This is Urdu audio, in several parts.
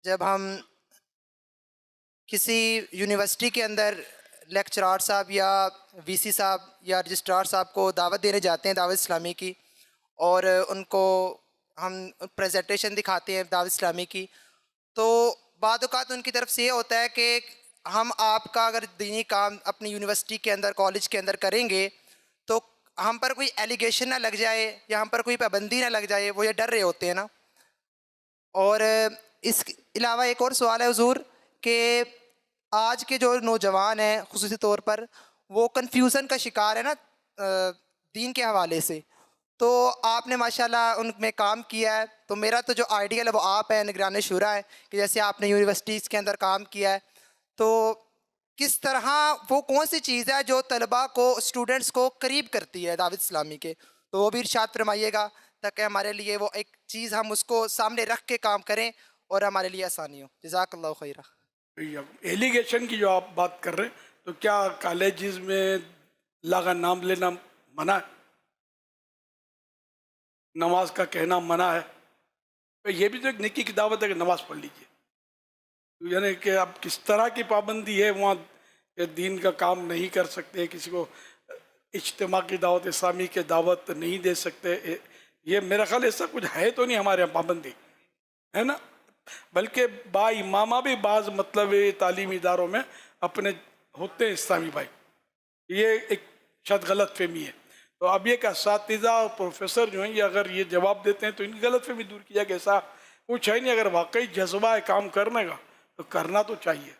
جب ہم کسی یونیورسٹی کے اندر لیکچرار صاحب یا وی سی صاحب یا رجسٹرار صاحب کو دعوت دینے جاتے ہیں دعوت اسلامی کی، اور ان کو ہم پریزنٹیشن دکھاتے ہیں دعوت اسلامی کی، تو بعض اوقات ان کی طرف سے یہ ہوتا ہے کہ ہم آپ کا اگر دینی کام اپنی یونیورسٹی کے اندر کالج کے اندر کریں گے تو ہم پر کوئی ایلیگیشن نہ لگ جائے یا ہم پر کوئی پابندی نہ لگ جائے، وہ یہ ڈر رہے ہوتے ہیں نا۔ اور اس کے علاوہ ایک اور سوال ہے حضور کہ آج کے جو نوجوان ہیں خصوصی طور پر وہ کنفیوژن کا شکار ہے نا دین کے حوالے سے، تو آپ نے ماشاءاللہ ان میں کام کیا ہے، تو میرا تو جو آئیڈیل ہے وہ آپ ہیں نگران شورا ہے کہ جیسے آپ نے یونیورسٹیز کے اندر کام کیا ہے، تو کس طرح وہ کون سی چیز ہے جو طلباء کو اسٹوڈنٹس کو قریب کرتی ہے دعوت اسلامی کے، تو وہ بھی ارشاد فرمائیے گا تاکہ ہمارے لیے وہ ایک چیز ہم اس کو سامنے رکھ کے کام کریں اور ہمارے لیے آسانی ہو۔ جزاک اللہ خیرہ۔ ایلیگیشن کی جو آپ بات کر رہے ہیں تو کیا کالجز میں اللہ کا نام لینا منع ہے؟ نماز کا کہنا منع ہے؟ یہ بھی تو ایک نیکی کی دعوت ہے کہ نماز پڑھ لیجیے، یعنی کہ اب کس طرح کی پابندی ہے وہاں کہ دین کا کام نہیں کر سکتے، کسی کو اجتماع کی دعوت اسلامی کے دعوت نہیں دے سکتے، یہ میرا خیال ایسا کچھ ہے تو نہیں ہمارے یہاں پابندی ہے نا۔ بلکہ با امامہ بھی بعض مطلب تعلیمی اداروں میں اپنے ہوتے ہیں اسلامی بھائی، یہ ایک شاید غلط فہمی ہے۔ تو اب یہ کہ اساتذہ اور پروفیسر جو ہیں یہ اگر یہ جواب دیتے ہیں تو ان کی غلط فہمی دور کیا کہ ایسا کچھ ہے نہیں، اگر واقعی جذبہ ہے کام کرنے کا تو کرنا تو چاہیے۔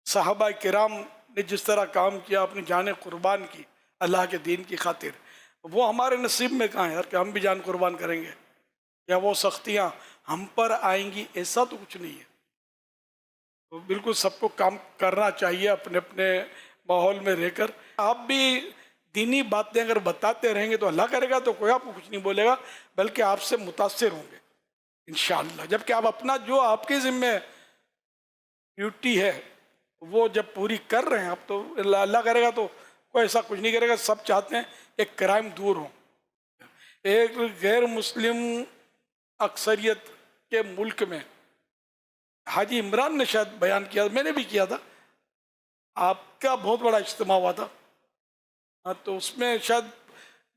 صحابہ کرام نے جس طرح کام کیا، اپنی جانیں قربان کی اللہ کے دین کی خاطر، وہ ہمارے نصیب میں کہاں ہے کہ ہم بھی جان قربان کریں گے یا وہ سختیاں ہم پر آئیں گی، ایسا تو کچھ نہیں ہے۔ تو بالکل سب کو کام کرنا چاہیے اپنے اپنے ماحول میں رہ کر۔ آپ بھی دینی باتیں اگر بتاتے رہیں گے تو اللہ کرے گا، تو کوئی آپ کو کچھ نہیں بولے گا، بلکہ آپ سے متاثر ہوں گے انشاءاللہ۔ جبکہ آپ اپنا جو آپ کے ذمہ ڈیوٹی ہے وہ جب پوری کر رہے ہیں آپ، تو اللہ کرے گا تو کوئی ایسا کچھ نہیں کرے گا۔ سب چاہتے ہیں ایک کرائم دور ہو۔ ایک غیر مسلم اکثریت کے ملک میں حاجی عمران نے شاید بیان کیا، میں نے بھی کیا تھا، آپ کا بہت بڑا اجتماع ہوا تھا، تو اس میں شاید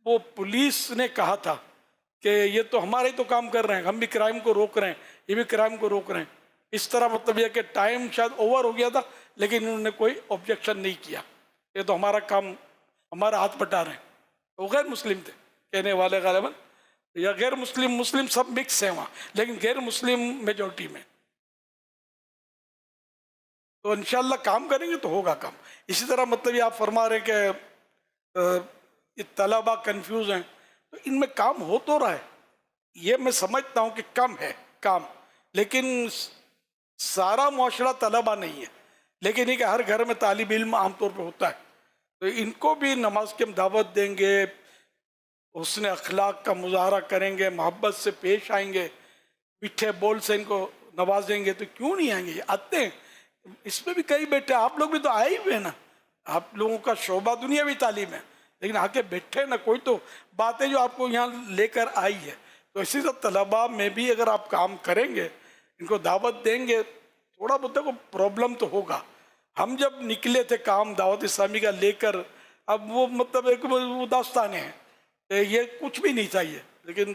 وہ پولیس نے کہا تھا کہ یہ تو ہمارے ہی تو کام کر رہے ہیں، ہم بھی کرائم کو روک رہے ہیں، یہ بھی کرائم کو روک رہے ہیں۔ اس طرح مطلب یہ کہ ٹائم شاید اوور ہو گیا تھا لیکن انہوں نے کوئی آبجیکشن نہیں کیا، یہ تو ہمارا کام، ہمارا ہاتھ بٹا رہے ہیں۔ وہ غیر مسلم تھے کہنے والے غالباً، یا غیر مسلم مسلم سب مکس ہیں وہاں، لیکن غیر مسلم میجورٹی میں۔ تو انشاءاللہ کام کریں گے تو ہوگا کام۔ اسی طرح مطلب یہ آپ فرما رہے ہیں کہ یہ طلبہ کنفیوز ہیں، تو ان میں کام ہو تو رہا ہے، یہ میں سمجھتا ہوں کہ کم ہے کام، لیکن سارا معاشرہ طلبہ نہیں ہے، لیکن یہ کہ ہر گھر میں طالب علم عام طور پہ ہوتا ہے، تو ان کو بھی نماز کی ہم دعوت دیں گے، حسن اخلاق کا مظاہرہ کریں گے، محبت سے پیش آئیں گے، میٹھے بول سے ان کو نوازیں گے، تو کیوں نہیں آئیں گے؟ یہ آتے ہیں، اس میں بھی کئی بیٹھے، آپ لوگ بھی تو آئے ہی ہوئے نا، آپ لوگوں کا شعبہ دنیاوی تعلیم ہے، لیکن آ کے بیٹھے نا، کوئی تو باتیں جو آپ کو یہاں لے کر آئی ہے۔ تو اسی طرح طلباء میں بھی اگر آپ کام کریں گے، ان کو دعوت دیں گے، تھوڑا بہت کو پرابلم تو ہوگا۔ ہم جب نکلے تھے کام دعوت اسلامی کا لے کر، اب وہ مطلب ایک وہ داستانیں ہیں، یہ کچھ بھی نہیں چاہیے، لیکن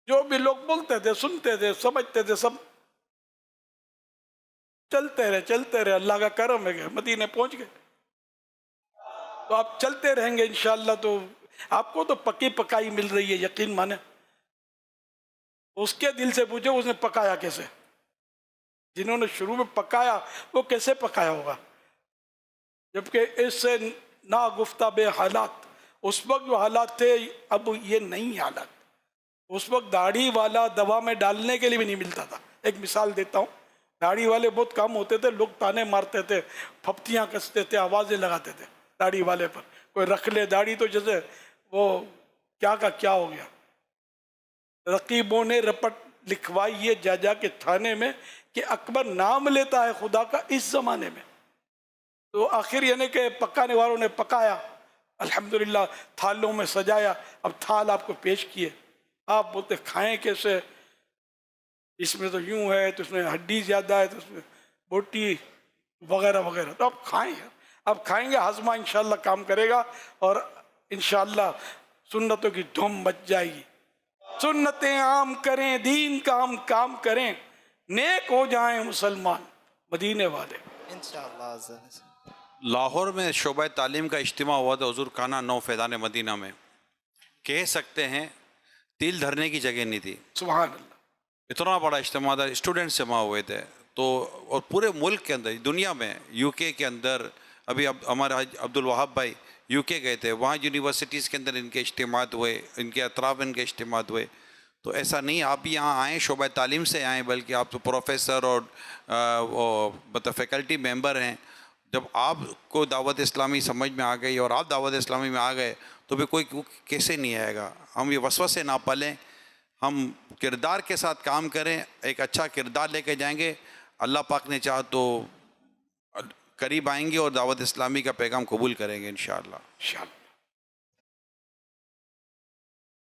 جو بھی لوگ بولتے تھے، سنتے تھے، سمجھتے تھے، سب چلتے رہے، اللہ کا کرم ہے کہ مدینے پہنچ گئے۔ تو آپ چلتے رہیں گے انشاءاللہ، تو آپ کو تو پکی پکائی مل رہی ہے، یقین مانے۔ اس کے دل سے پوچھو اس نے پکایا کیسے، جنہوں نے شروع میں پکایا وہ کیسے پکایا ہوگا، جبکہ اس سے ناگفتہ بے حالات، اس وقت جو حالات تھے اب یہ نہیں حالات۔ اس وقت داڑھی والا دوا میں ڈالنے کے لیے بھی نہیں ملتا تھا۔ ایک مثال دیتا ہوں، داڑھی والے بہت کم ہوتے تھے، لوگ تانے مارتے تھے، پھپتیاں کستے تھے، آوازیں لگاتے تھے داڑھی والے پر، کوئی رکھ لے داڑھی تو جیسے وہ کیا کا کیا ہو گیا۔ رقیبوں نے رپٹ لکھوائی یہ جا جا کے تھانے میں کہ اکبر نام لیتا ہے خدا کا اس زمانے میں۔ تو آخر یعنی کہ پکانے والوں نے پکایا، الحمدللہ تھالوں میں سجایا، اب تھال آپ کو پیش کیے، آپ بولتے کھائیں کیسے؟ اس میں تو یوں ہے، تو اس میں ہڈی زیادہ ہے، تو اس میں بوٹی وغیرہ وغیرہ. تو آپ کھائیں یار، آپ کھائیں گے، ہاضمہ انشاءاللہ کام کرے گا اور انشاءاللہ سنتوں کی دھوم مچ جائے گی. سنتیں عام کریں، دین کا ہم کام کریں، نیک ہو جائیں مسلمان مدینے والے. انشاءاللہ. لاہور میں شعبہ تعلیم کا اجتماع ہوا تھا حضور خانہ 9 فیضان مدینہ میں. کہہ سکتے ہیں تیل دھرنے کی جگہ نہیں تھی. سبحان اللہ. اتنا بڑا اجتماع تھا، اسٹوڈنٹس جمع ہوئے تھے. تو اور پورے ملک کے اندر، دنیا میں، یو کے کے اندر، ابھی ہمارے عبد الوہاب بھائی یو کے گئے تھے، وہاں یونیورسٹیز کے اندر ان کے اجتماعات ہوئے، ان کے اطراف ان کے اجتماعات ہوئے. تو ایسا نہیں آپ بھی یہاں آئیں، شعبہ تعلیم سے آئیں، بلکہ آپ تو پروفیسر اور مطلب فیکلٹی ممبر ہیں. جب آپ کو دعوت اسلامی سمجھ میں آ گئی اور آپ دعوت اسلامی میں آ گئے تو بھی کوئی کیسے نہیں آئے گا. ہم یہ وسوسے نہ پلیں، ہم کردار کے ساتھ کام کریں، ایک اچھا کردار لے کے جائیں گے. اللہ پاک نے چاہا تو قریب آئیں گے اور دعوت اسلامی کا پیغام قبول کریں گے انشاءاللہ. انشاءاللہ.